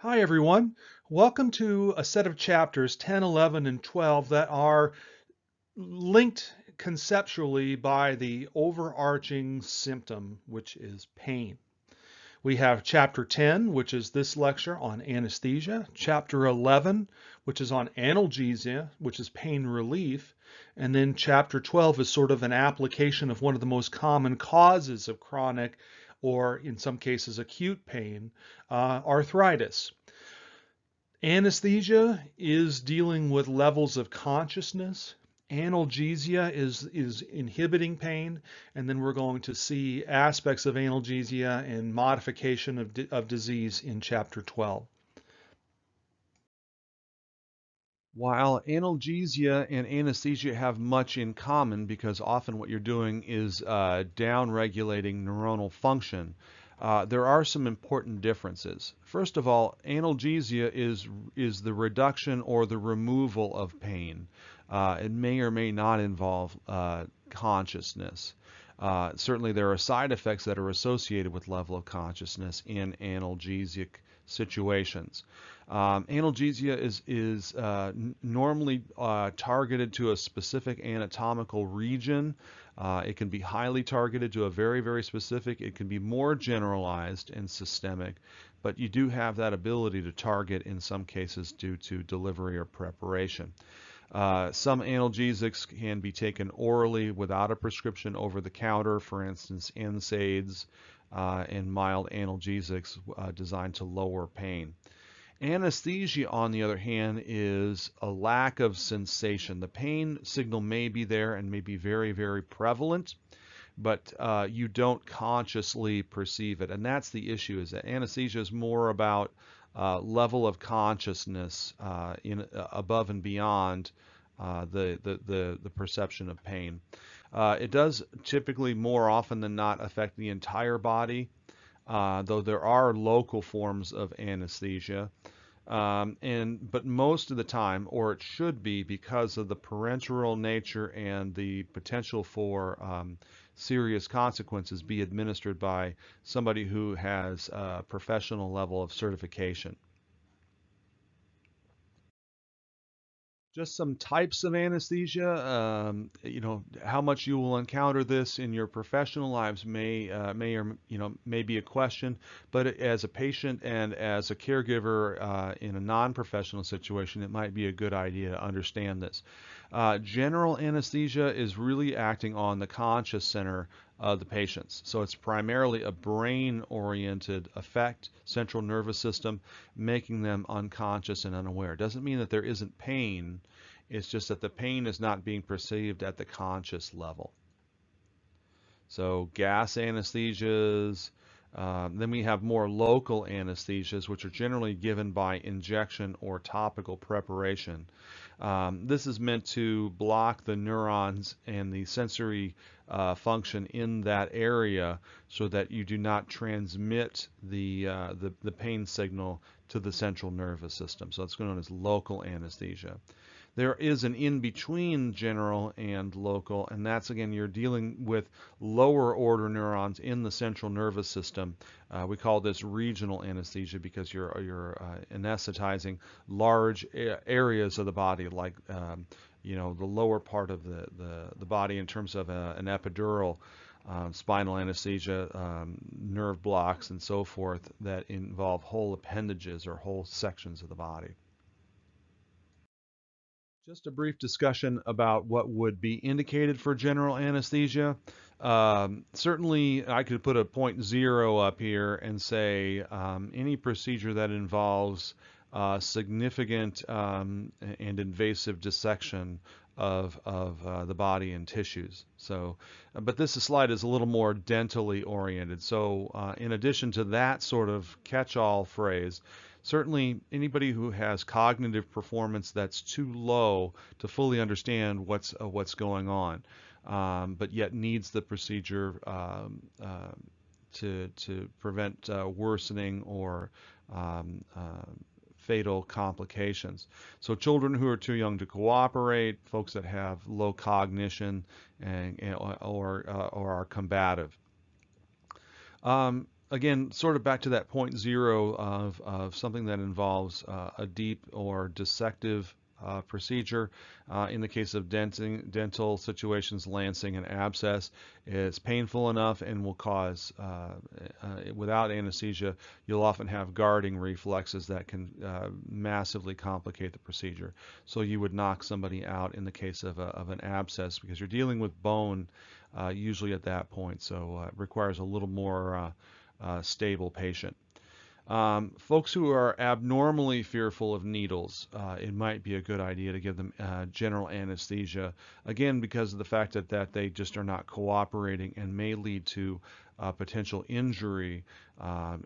Hi, everyone. Welcome to a set of chapters 10, 11, and 12 that are linked conceptually by the overarching symptom, which is pain. We have chapter 10, which is this lecture on anesthesia, chapter 11, which is on analgesia, which is pain relief, and then chapter 12 is sort of an application of one of the most common causes of chronic or in some cases acute pain, arthritis. Anesthesia is dealing with levels of consciousness. Analgesia is inhibiting pain, and then we're going to see aspects of analgesia and modification of disease in chapter 12. While analgesia and anesthesia have much in common because often what you're doing is down-regulating neuronal function, there are some important differences. First of all, analgesia is the reduction or the removal of pain. It may or may not involve consciousness. Certainly, there are side effects that are associated with level of consciousness in analgesic situations. Analgesia is normally targeted to a specific anatomical region. It can be highly targeted to a very, very specific. It can be more generalized and systemic, but you do have that ability to target in some cases due to delivery or preparation. Some analgesics can be taken orally without a prescription over the counter, for instance, NSAIDs and mild analgesics designed to lower pain. Anesthesia, on the other hand, is a lack of sensation. The pain signal may be there and may be very, very prevalent, but you don't consciously perceive it. And that's the issue, is that anesthesia is more about level of consciousness above and beyond the perception of pain. It does typically more often than not affect the entire body, though there are local forms of anesthesia. But most of the time, or it should be, because of the parenteral nature and the potential for serious consequences, be administered by somebody who has a professional level of certification. Just some types of anesthesia. How much you will encounter this in your professional lives may be a question, but as a patient and as a caregiver in a non-professional situation, it might be a good idea to understand this. General anesthesia is really acting on the conscious center of the patients. So it's primarily a brain-oriented effect, central nervous system, making them unconscious and unaware. It doesn't mean that there isn't pain. It's just that the pain is not being perceived at the conscious level. So gas anesthesias. Then we have more local anesthesias, which are generally given by injection or topical preparation. This is meant to block the neurons and the sensory function in that area so that you do not transmit the pain signal to the central nervous system. So it's known as local anesthesia. There is an in-between general and local, and that's, again, you're dealing with lower order neurons in the central nervous system. We call this regional anesthesia because you're anesthetizing large areas of the body, like the lower part of the body in terms of an epidural, spinal anesthesia, nerve blocks, and so forth that involve whole appendages or whole sections of the body. Just a brief discussion about what would be indicated for general anesthesia. Certainly, I could put a point zero up here and say any procedure that involves significant and invasive dissection of the body and tissues. So, but this slide is a little more dentally oriented. So, in addition to that sort of catch-all phrase, certainly anybody who has cognitive performance that's too low to fully understand what's going on, but yet needs the procedure to prevent worsening or fatal complications. So children who are too young to cooperate, folks that have low cognition or are combative. again, sort of back to that point zero of something that involves a deep or dissective procedure. In the case of dental situations, lancing an abscess is painful enough and will cause, without anesthesia, you'll often have guarding reflexes that can massively complicate the procedure. So you would knock somebody out in the case of an abscess because you're dealing with bone usually at that point. So it requires a little more stable patient. Folks who are abnormally fearful of needles, it might be a good idea to give them general anesthesia, again, because of the fact that they just are not cooperating and may lead to potential injury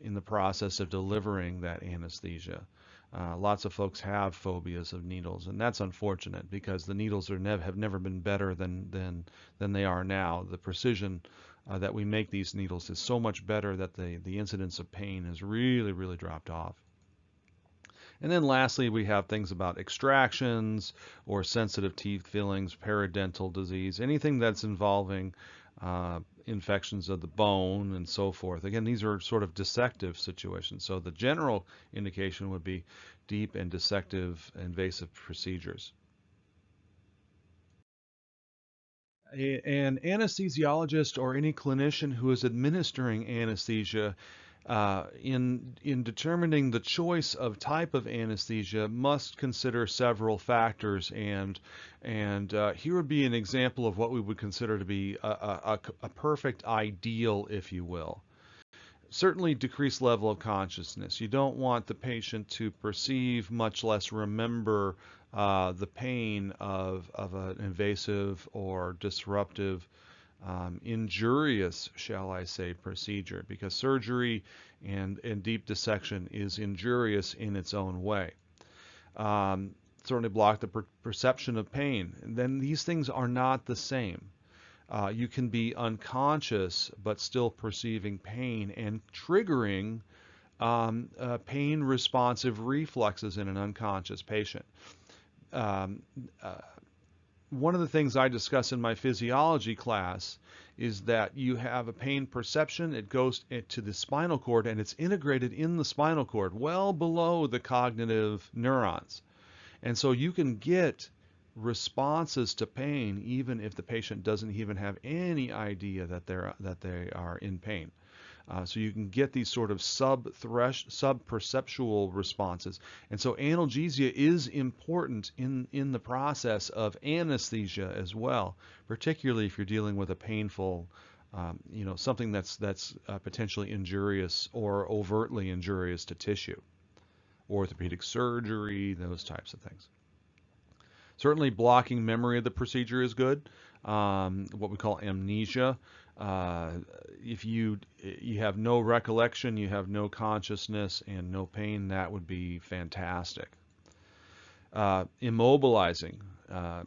in the process of delivering that anesthesia. Lots of folks have phobias of needles, and that's unfortunate because the needles have never been better than they are now. The precision that we make these needles is so much better that the incidence of pain has really, really dropped off. And then lastly, we have things about extractions or sensitive teeth fillings, periodontal disease, anything that's involving infections of the bone and so forth. Again, these are sort of dissective situations. So the general indication would be deep and dissective invasive procedures. An anesthesiologist or any clinician who is administering anesthesia in determining the choice of type of anesthesia must consider several factors, and here would be an example of what we would consider to be a perfect ideal, if you will. Certainly decreased level of consciousness. You don't want the patient to perceive, much less remember, the pain of an invasive or disruptive, injurious, shall I say, procedure, because surgery and deep dissection is injurious in its own way. Certainly block the perception of pain. And then these things are not the same. You can be unconscious but still perceiving pain and triggering pain responsive reflexes in an unconscious patient. Um, uh, One of the things I discuss in my physiology class is that you have a pain perception, it goes to the spinal cord and it's integrated in the spinal cord, well below the cognitive neurons. And so you can get responses to pain even if the patient doesn't even have any idea that they are in pain. So you can get these sort of sub-perceptual responses. And so analgesia is important in the process of anesthesia as well, particularly if you're dealing with a painful, something that's potentially injurious or overtly injurious to tissue. Orthopedic surgery, those types of things. Certainly blocking memory of the procedure is good. What we call amnesia. Uh, if you have no recollection, you have no consciousness and no pain, that would be fantastic. Immobilizing,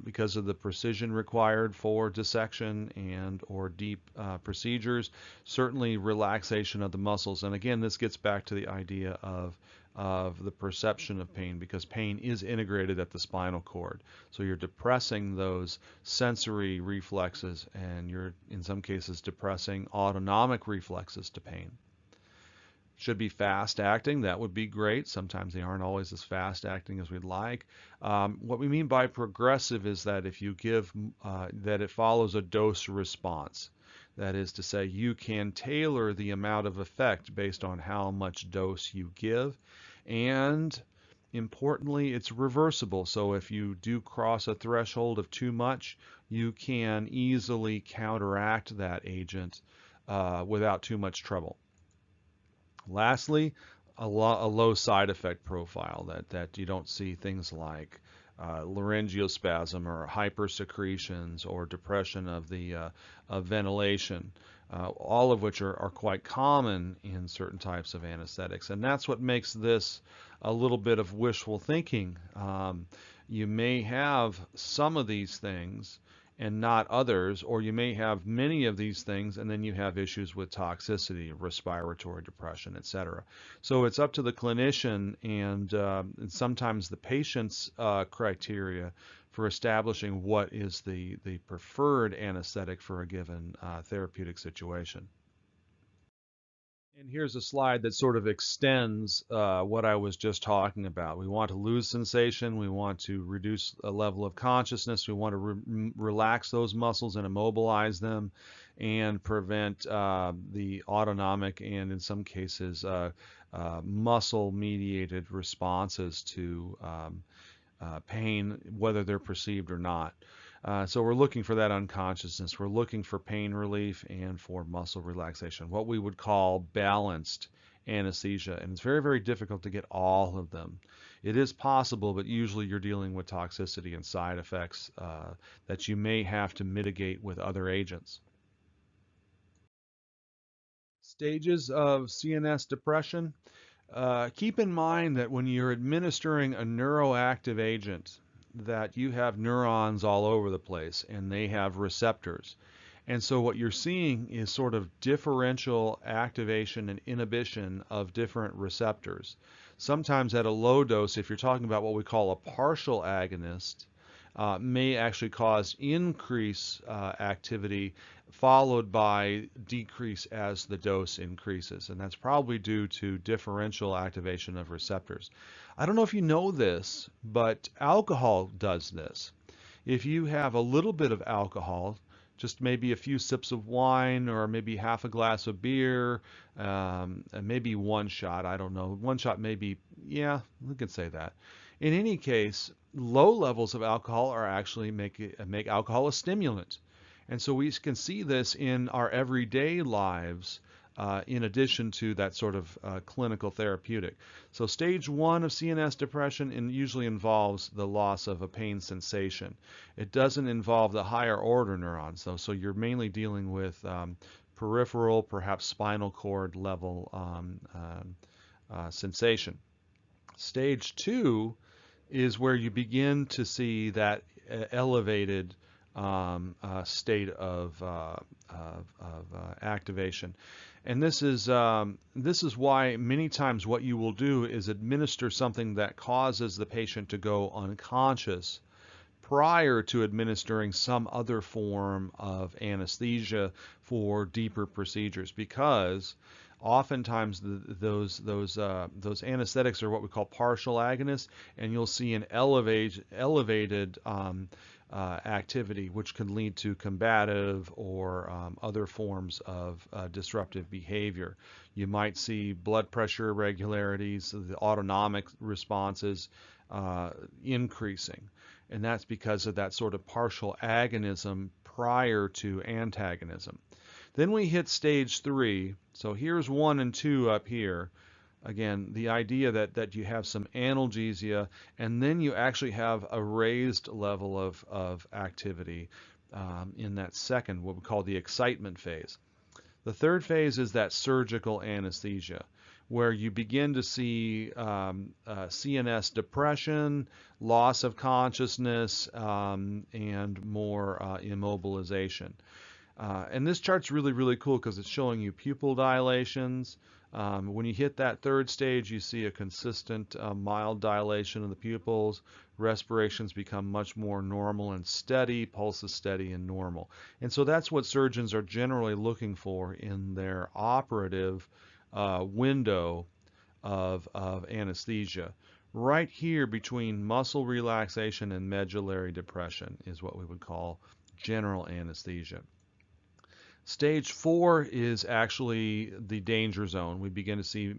because of the precision required for dissection and or deep procedures. Certainly relaxation of the muscles. And again, this gets back to the idea of the perception of pain, because pain is integrated at the spinal cord. So you're depressing those sensory reflexes, and you're in some cases depressing autonomic reflexes to pain. Should be fast acting, that would be great. Sometimes they aren't always as fast acting as we'd like. What we mean by progressive is that if you give, that it follows a dose response. That is to say, you can tailor the amount of effect based on how much dose you give. And importantly, it's reversible. So if you do cross a threshold of too much, you can easily counteract that agent without too much trouble. Lastly, a low side effect profile, that you don't see things like laryngeospasm or hypersecretions or depression of the of ventilation, all of which are quite common in certain types of anesthetics. And that's what makes this a little bit of wishful thinking. You may have some of these things and not others, or you may have many of these things and then you have issues with toxicity, respiratory depression, etc. So it's up to the clinician and sometimes the patient's criteria for establishing what is the preferred anesthetic for a given therapeutic situation. And here's a slide that sort of extends what I was just talking about. We want to lose sensation. We want to reduce a level of consciousness. We want to relax those muscles and immobilize them and prevent the autonomic and, in some cases, muscle-mediated responses to pain, whether they're perceived or not. So we're looking for that unconsciousness. We're looking for pain relief and for muscle relaxation, what we would call balanced anesthesia. And it's very, very difficult to get all of them. It is possible, but usually you're dealing with toxicity and side effects that you may have to mitigate with other agents. Stages of CNS depression. Keep in mind that when you're administering a neuroactive agent, that you have neurons all over the place and they have receptors. And so what you're seeing is sort of differential activation and inhibition of different receptors. Sometimes at a low dose, if you're talking about what we call a partial agonist, may actually cause increase activity followed by decrease as the dose increases. And that's probably due to differential activation of receptors. I don't know if you know this, but alcohol does this. If you have a little bit of alcohol, just maybe a few sips of wine or maybe half a glass of beer, and maybe one shot, I don't know. One shot maybe, yeah, we could say that. In any case, low levels of alcohol are actually make alcohol a stimulant. And so we can see this in our everyday lives in addition to that sort of clinical therapeutic. So stage 1 of CNS depression usually involves the loss of a pain sensation. It doesn't involve the higher order neurons, though, so you're mainly dealing with peripheral, perhaps spinal cord level sensation. Stage 2 is where you begin to see that elevated state of activation. And this is why many times what you will do is administer something that causes the patient to go unconscious prior to administering some other form of anesthesia for deeper procedures, because oftentimes those anesthetics are what we call partial agonists, and you'll see an elevated activity, which can lead to combative or other forms of disruptive behavior. You might see blood pressure irregularities, the autonomic responses increasing. And that's because of that sort of partial agonism prior to antagonism. Then we hit stage 3. So here's 1 and 2 up here. Again, the idea that you have some analgesia, and then you actually have a raised level of activity in that second, what we call the excitement phase. The third phase is that surgical anesthesia, where you begin to see CNS depression, loss of consciousness, and more immobilization. And this chart's really, really cool because it's showing you pupil dilations. When you hit that third stage, you see a consistent mild dilation of the pupils. Respirations become much more normal and steady, pulses steady and normal. And so that's what surgeons are generally looking for in their operative window of anesthesia. Right here between muscle relaxation and medullary depression is what we would call general anesthesia. Stage 4 is actually the danger zone. We begin to see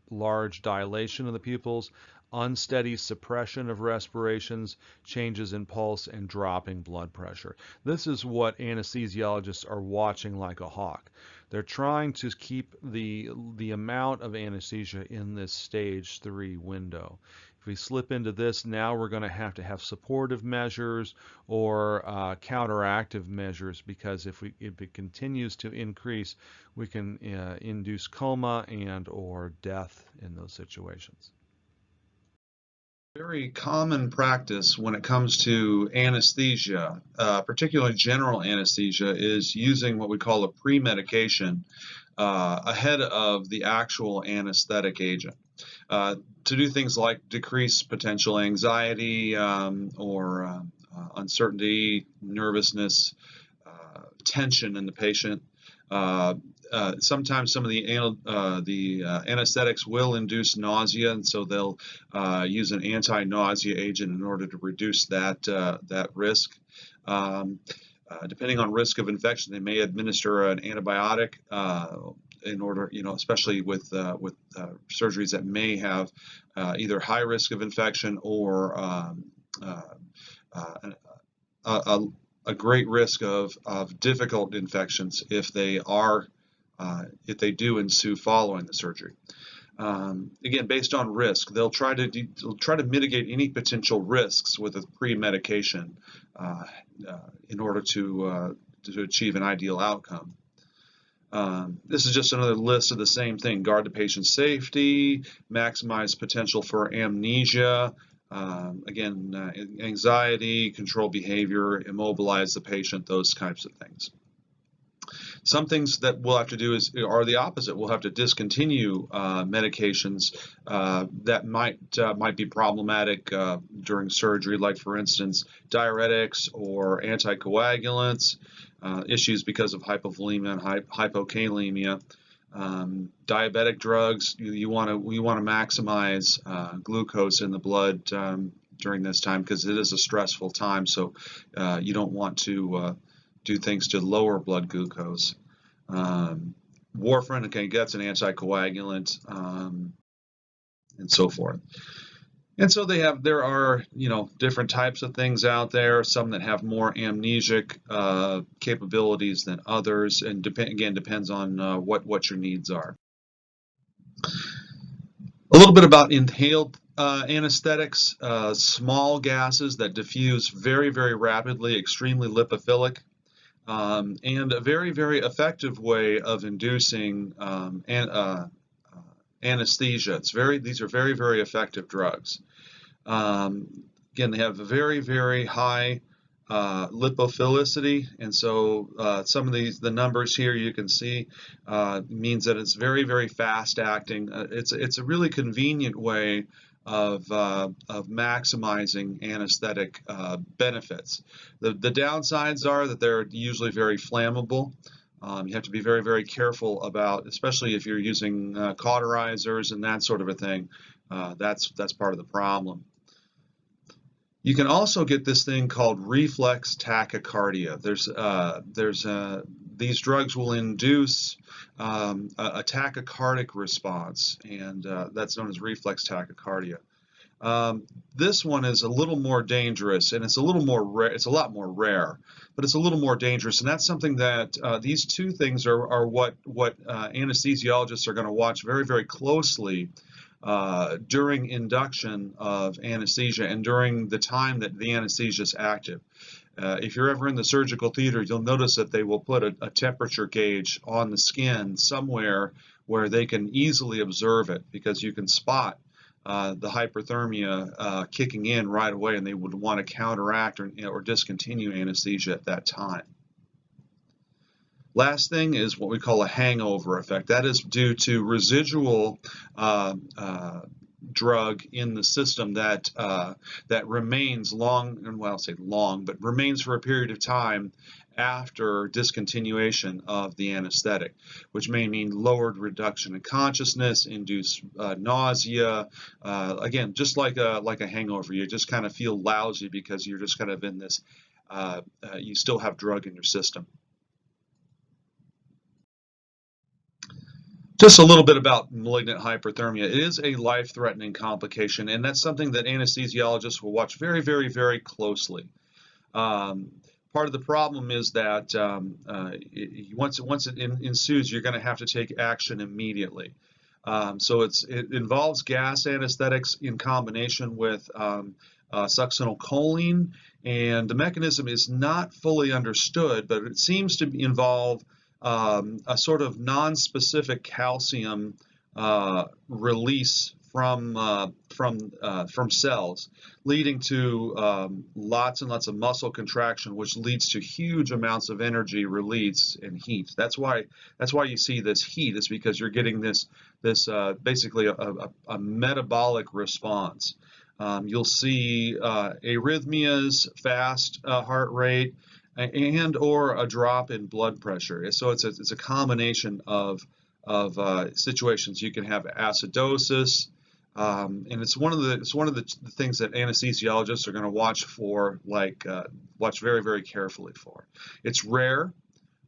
large dilation of the pupils, unsteady suppression of respirations, changes in pulse, and dropping blood pressure. This is what anesthesiologists are watching like a hawk. They're trying to keep the amount of anesthesia in this stage 3 window. If we slip into this, now we're going to have supportive measures or counteractive measures, because if it continues to increase, we can induce coma and or death in those situations. Very common practice when it comes to anesthesia, particularly general anesthesia, is using what we call a pre-medication ahead of the actual anesthetic agent to do things like decrease potential anxiety or uncertainty, nervousness, tension in the patient. sometimes some of the anesthetics will induce nausea, and so they'll use an anti-nausea agent in order to reduce that risk. Depending on risk of infection, they may administer an antibiotic in order, especially with surgeries that may have either high risk of infection or a great risk of difficult infections if they do ensue following the surgery. Again, based on risk, they'll try to mitigate any potential risks with a pre-medication in order to achieve an ideal outcome. This is just another list of the same thing: guard the patient's safety, maximize potential for amnesia, anxiety, control behavior, immobilize the patient, those types of things. Some things that we'll have to do are the opposite. We'll have to discontinue medications that might be problematic during surgery, like, for instance, diuretics or anticoagulants, issues because of hypovolemia and hypokalemia. Diabetic drugs, you want to maximize glucose in the blood during this time, because it is a stressful time. So you don't want to do things to lower blood glucose. Warfarin, okay, that's an anticoagulant, and so forth. And so there are different types of things out there, some that have more amnesic capabilities than others, and depends on what your needs are. A little bit about inhaled anesthetics: small gases that diffuse very, very rapidly, extremely lipophilic, and a very, very effective way of inducing anesthesia. These are very, very effective drugs. Again, they have a very, very high lipophilicity, and so some of the numbers here you can see means that it's very, very fast acting. It's a really convenient way of maximizing anesthetic benefits. The downsides are that they're usually very flammable. You have to be very, very careful about, especially if you're using cauterizers and that sort of a thing. That's part of the problem. You can also get this thing called reflex tachycardia. These drugs will induce a tachycardic response, and that's known as reflex tachycardia. This one is a little more dangerous, and it's a little more rare. It's a lot more rare, but it's a little more dangerous, and that's something that these two things are what anesthesiologists are going to watch very, very closely during induction of anesthesia and during the time that the anesthesia is active. If you're ever in the surgical theater, you'll notice that they will put a temperature gauge on the skin somewhere where they can easily observe it, because you can spot the hyperthermia kicking in right away, and they would want to counteract or discontinue anesthesia at that time. Last thing is what we call a hangover effect. That is due to residual drug in the system that remains remains for a period of time after discontinuation of the anesthetic, which may mean lowered reduction in consciousness, induce nausea. Again, just like a hangover, you just kind of feel lousy because you're just kind of in this, you still have drug in your system. Just a little bit about malignant hyperthermia. It is a life-threatening complication, and that's something that anesthesiologists will watch very, very, very closely. Part of the problem is that once it ensues, you're going to have to take action immediately. So it involves gas anesthetics in combination with succinylcholine, and the mechanism is not fully understood, but it seems to involve a sort of non-specific calcium release from cells, leading to lots and lots of muscle contraction, which leads to huge amounts of energy release and heat. That's why you see this heat, is because you're getting this basically a metabolic response. You'll see arrhythmias, fast heart rate, and or a drop in blood pressure. So it's a combination of situations. You can have acidosis, and it's one of the things that anesthesiologists are going to watch for, watch very, very carefully for. It's rare,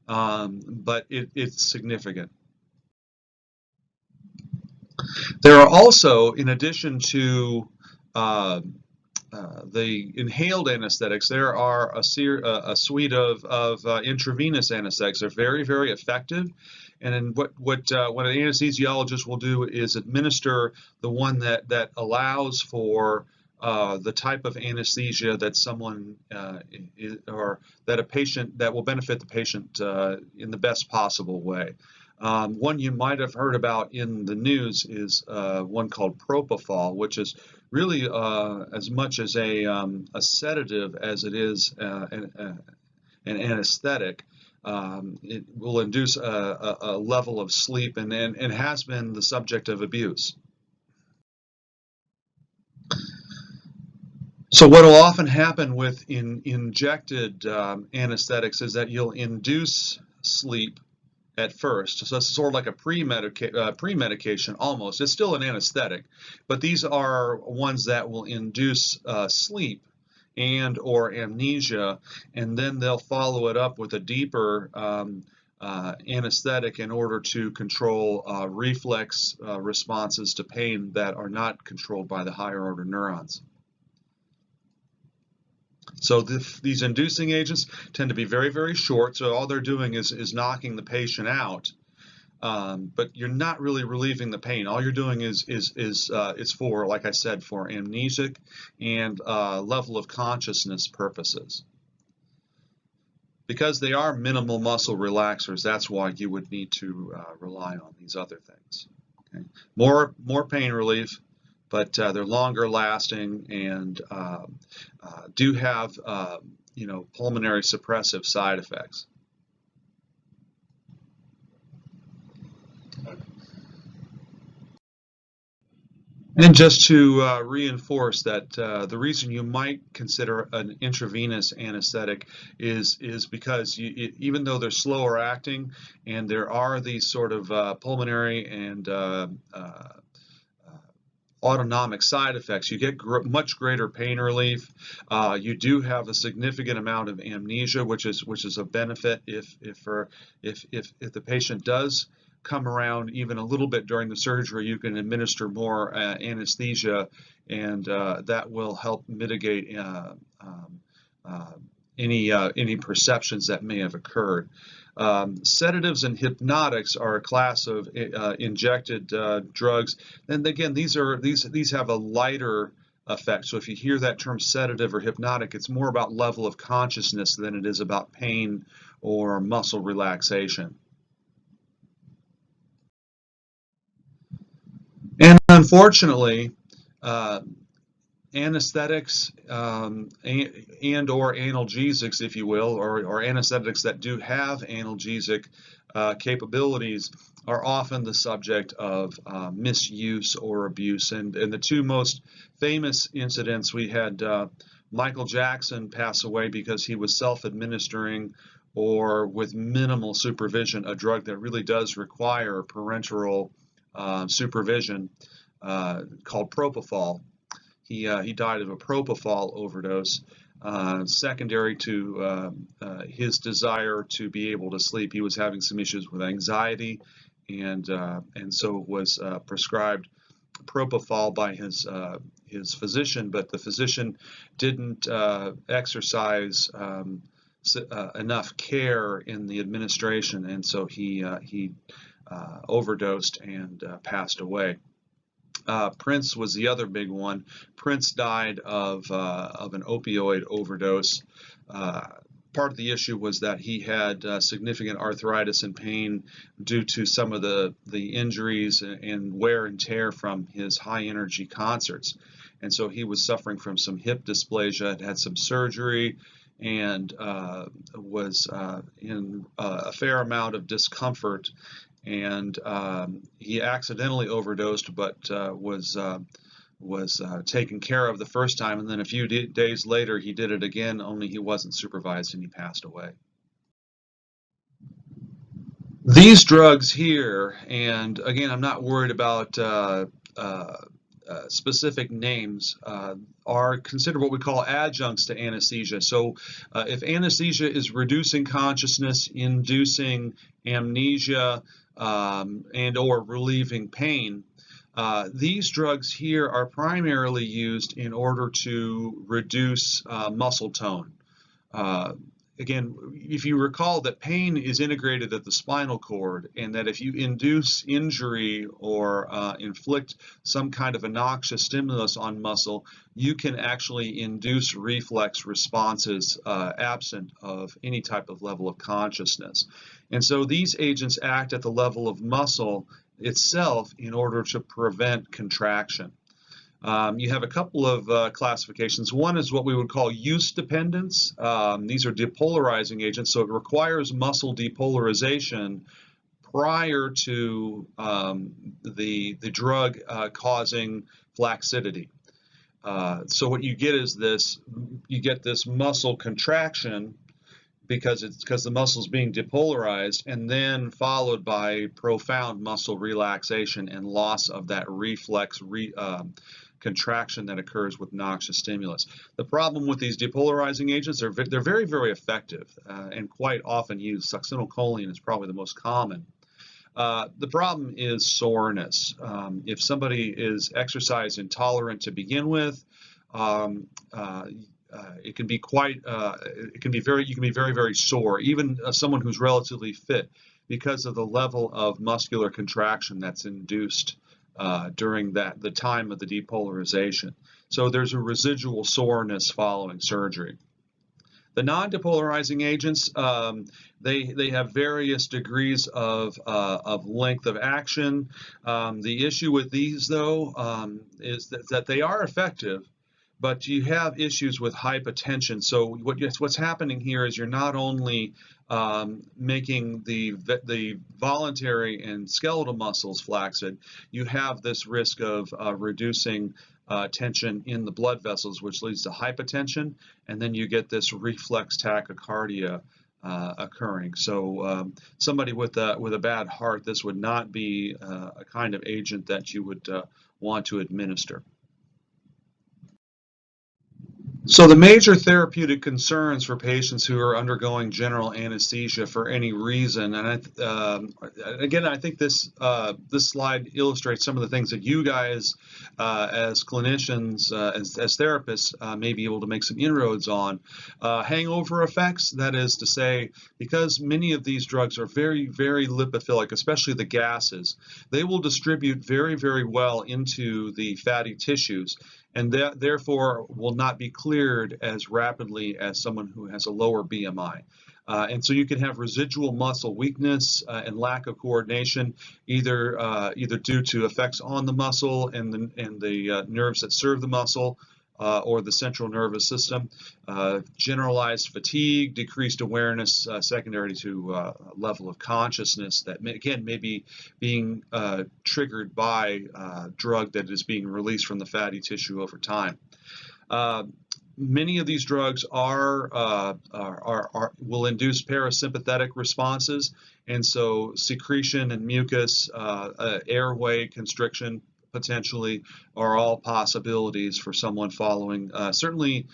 but it's significant. There are also, in addition to the inhaled anesthetics, there are a suite of intravenous anesthetics. They're very, very effective. And then what an anesthesiologist will do is administer the one that allows for the type of anesthesia that someone or that a patient that will benefit the patient in the best possible way. One you might have heard about in the news is one called propofol, which is really as much as a sedative as it is an anesthetic. It will induce a level of sleep and has been the subject of abuse. So what will often happen with injected anesthetics is that you'll induce sleep at first. So it's sort of like a pre-medication almost. It's still an anesthetic, but these are ones that will induce sleep and or amnesia, and then they'll follow it up with a deeper anesthetic in order to control reflex responses to pain that are not controlled by the higher order neurons. So these inducing agents tend to be very, very short, so all they're doing is knocking the patient out, but you're not really relieving the pain. All you're doing is for, like I said, for amnesic and level of consciousness purposes. Because they are minimal muscle relaxers, that's why you would need to rely on these other things. Okay? More pain relief, but they're longer lasting and do have pulmonary suppressive side effects. And just to reinforce that the reason you might consider an intravenous anesthetic is because even though they're slower acting and there are these sort of pulmonary and autonomic side effects, you get much greater pain relief. You do have a significant amount of amnesia, which is a benefit if the patient does come around even a little bit during the surgery. You can administer more anesthesia, and that will help mitigate any perceptions that may have occurred. Sedatives and hypnotics are a class of injected drugs, and again, these have a lighter effect. So if you hear that term sedative or hypnotic, it's more about level of consciousness than it is about pain or muscle relaxation. And unfortunately, anesthetics and or analgesics, if you will, or anesthetics that do have analgesic capabilities are often the subject of misuse or abuse. And the two most famous incidents, we had Michael Jackson pass away because he was self-administering or with minimal supervision a drug that really does require parenteral supervision called propofol. He died of a propofol overdose, secondary to his desire to be able to sleep. He was having some issues with anxiety, and so was prescribed propofol by his physician, but the physician didn't exercise enough care in the administration, and so he overdosed and passed away. Prince was the other big one. Prince died of an opioid overdose. Part of the issue was that he had significant arthritis and pain due to some of the injuries and wear and tear from his high energy concerts. And so he was suffering from some hip dysplasia, had some surgery, and was in a fair amount of discomfort. And he accidentally overdosed, but was taken care of the first time, and then a few days later he did it again, only he wasn't supervised and he passed away. These drugs here, and again, I'm not worried about specific names, are considered what we call adjuncts to anesthesia. So if anesthesia is reducing consciousness, inducing amnesia, and or relieving pain, these drugs here are primarily used in order to reduce muscle tone. Again, if you recall that pain is integrated at the spinal cord, and that if you induce injury or inflict some kind of a noxious stimulus on muscle, you can actually induce reflex responses absent of any type of level of consciousness. And so these agents act at the level of muscle itself in order to prevent contraction. You have a couple of classifications. One is what we would call use dependence. These are depolarizing agents, so it requires muscle depolarization prior to the drug causing flaccidity. So what you get is you get this muscle contraction because the muscle is being depolarized, and then followed by profound muscle relaxation and loss of that reflex contraction that occurs with noxious stimulus. The problem with these depolarizing agents, they're very, very effective and quite often used. Succinylcholine is probably the most common. The problem is soreness. If somebody is exercise intolerant to begin with, it can be you can be very, very sore, even someone who's relatively fit, because of the level of muscular contraction that's induced during the time of the depolarization. So there's a residual soreness following surgery. The non-depolarizing agents, they have various degrees of length of action. The issue with these, though, is that they are effective, but you have issues with hypotension. So what's happening here is you're not only making the voluntary and skeletal muscles flaccid, you have this risk of reducing tension in the blood vessels, which leads to hypotension, and then you get this reflex tachycardia occurring. So somebody with a bad heart, this would not be a kind of agent that you would want to administer. So the major therapeutic concerns for patients who are undergoing general anesthesia for any reason, and again, I think this slide illustrates some of the things that you guys, as clinicians, as therapists, may be able to make some inroads on. Hangover effects, that is to say, because many of these drugs are very, very lipophilic, especially the gases, they will distribute very, very well into the fatty tissues, and therefore will not be cleared as rapidly as someone who has a lower BMI. And so you can have residual muscle weakness and lack of coordination, either due to effects on the muscle and the nerves that serve the muscle, or the central nervous system, generalized fatigue, decreased awareness secondary to level of consciousness that may be being triggered by drug that is being released from the fatty tissue over time. Many of these drugs will induce parasympathetic responses, and so secretion and mucus, airway constriction, potentially are all possibilities for someone following. Certainly,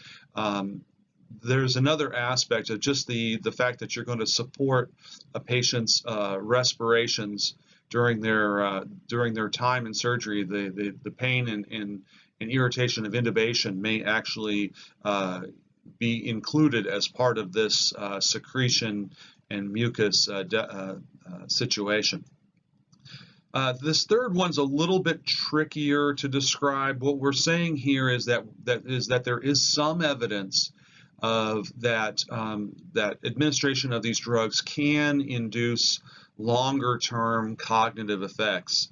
there's another aspect of just the fact that you're going to support a patient's respirations during their time in surgery. The pain and irritation of intubation may actually be included as part of this secretion and mucus situation. This third one's a little bit trickier to describe. What we're saying here is that there is some evidence of that administration of these drugs can induce longer-term cognitive effects.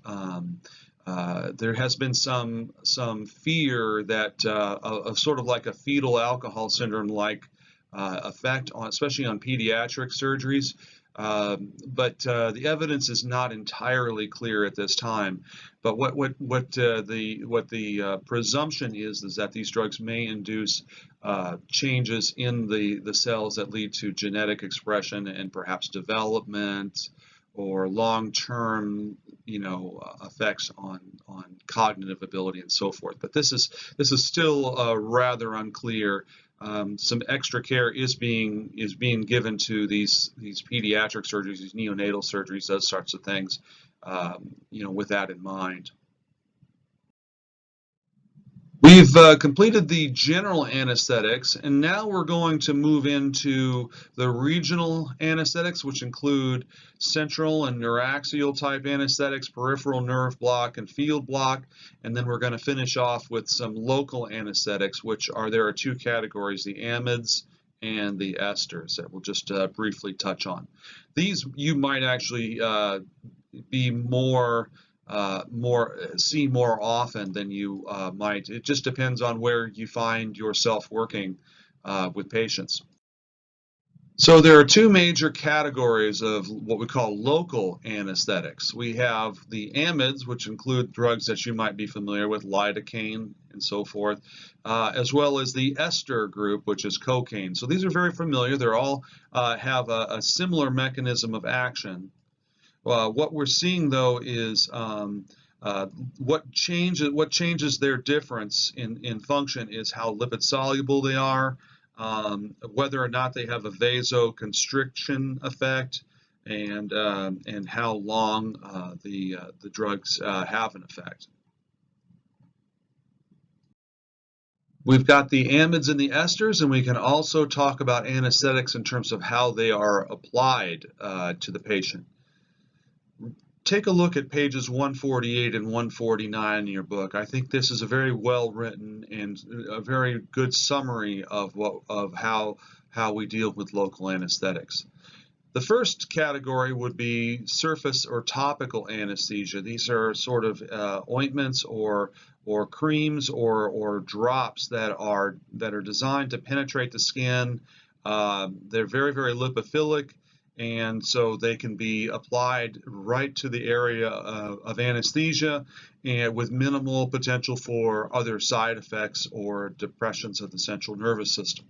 There has been some fear that of sort of like a fetal alcohol syndrome like effect on, especially on pediatric surgeries. But the evidence is not entirely clear at this time. But what the presumption is that these drugs may induce changes in the cells that lead to genetic expression and perhaps development or long-term, effects on cognitive ability and so forth. But this is still rather unclear. Some extra care is being given to these pediatric surgeries, these neonatal surgeries, those sorts of things, with that in mind. We've completed the general anesthetics, and now we're going to move into the regional anesthetics, which include central and neuraxial type anesthetics, peripheral nerve block, and field block. And then we're going to finish off with some local anesthetics, which there are two categories, the amides and the esters, that we'll just briefly touch on. These you might actually be see more often than you might. It just depends on where you find yourself working with patients. So there are two major categories of what we call local anesthetics. We have the amides, which include drugs that you might be familiar with, lidocaine and so forth, as well as the ester group, which is cocaine. So these are very familiar. They're all have a similar mechanism of action. What we're seeing, though, is what changes their difference in function is how lipid soluble they are, whether or not they have a vasoconstriction effect, and how long the drugs have an effect. We've got the amides and the esters, and we can also talk about anesthetics in terms of how they are applied to the patient. Take a look at pages 148 and 149 in your book. I think this is a very well written and a very good summary of how we deal with local anesthetics. The first category would be surface or topical anesthesia. These are sort of ointments or creams or drops that are designed to penetrate the skin. They're very, very lipophilic, and so they can be applied right to the area of anesthesia, and with minimal potential for other side effects or depressions of the central nervous system.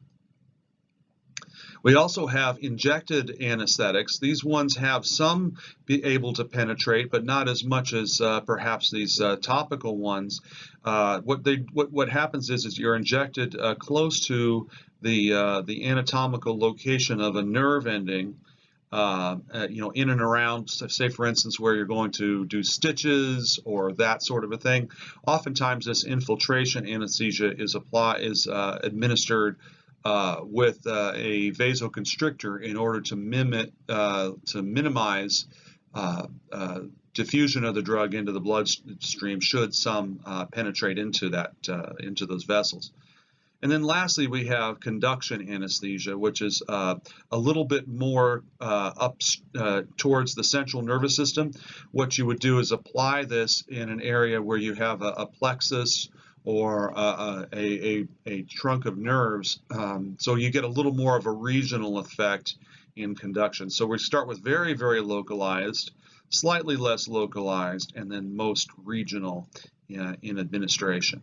We also have injected anesthetics. These ones have some be able to penetrate, but not as much as perhaps these topical ones. What happens is you're injected close to the anatomical location of a nerve ending, in and around, say for instance, where you're going to do stitches or that sort of a thing. Oftentimes, this infiltration anesthesia is administered with a vasoconstrictor in order to minimize diffusion of the drug into the bloodstream should some penetrate into those vessels. And then lastly, we have conduction anesthesia, which is a little bit more up towards the central nervous system. What you would do is apply this in an area where you have a plexus or a trunk of nerves, so you get a little more of a regional effect in conduction. So we start with very, very localized, slightly less localized, and then most regional in administration.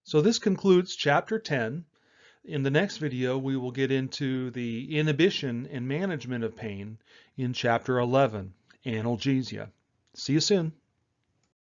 So this concludes Chapter 10. In the next video, we will get into the inhibition and management of pain in Chapter 11, Analgesia. See you soon.